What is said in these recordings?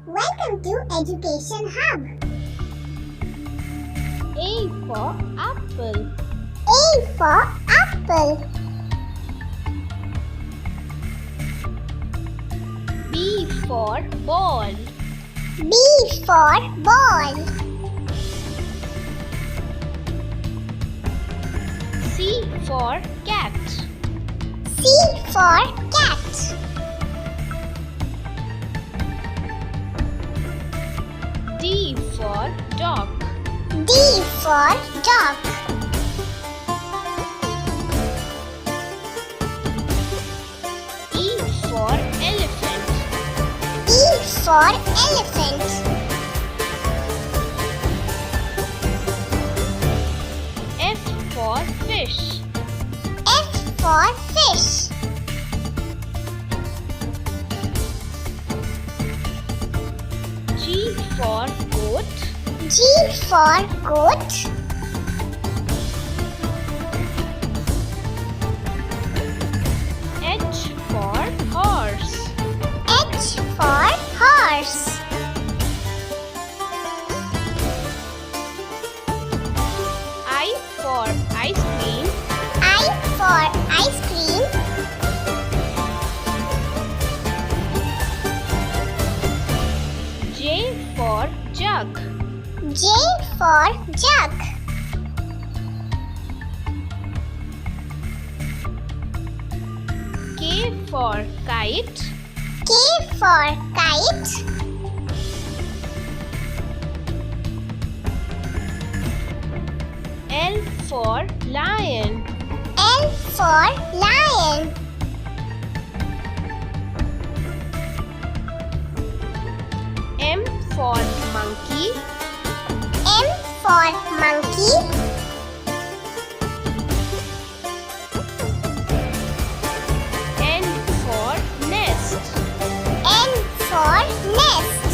Welcome to Education Hub. A for apple. A for apple. B for ball. B for ball. C for cat. C for cat. D for dog. D for dog. E for elephant. E for elephant. F for fish. F for fish. G for goat. G for goat. H for horse. H for horse. I for ice cream. I for ice cream. J for jug. J for jug. K for kite. K for kite. L for lion. L for lion. M for monkey. M for monkey. N for nest. N for nest.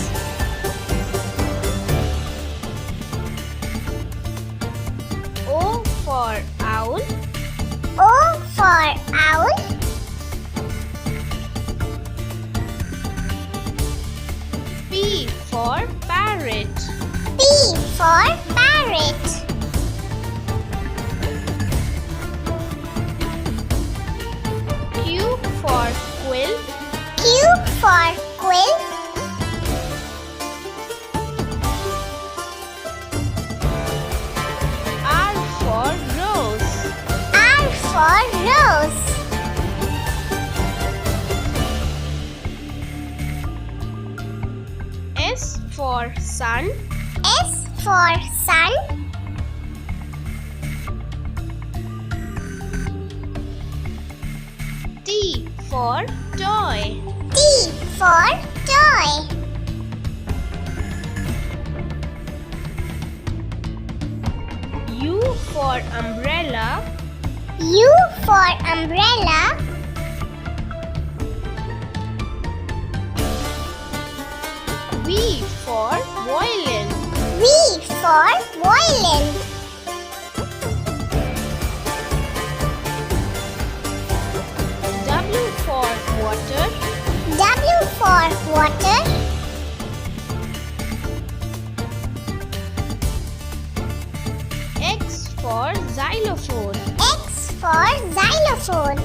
O for owl. O for owl. P for parrot. P for parrot. Q for quill. Q for quill. R for rose. R for rose. S for sun. S for sun. T for toy. T for toy. U for umbrella. U for umbrella. V for violin. V for violin. W for water. W for water. X for xylophone. X for xylophone.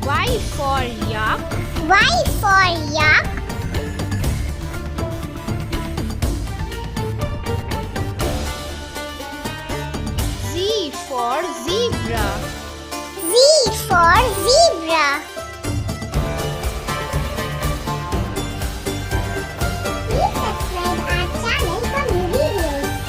Y for yak. Y for yak. Z for zebra. Z for zebra.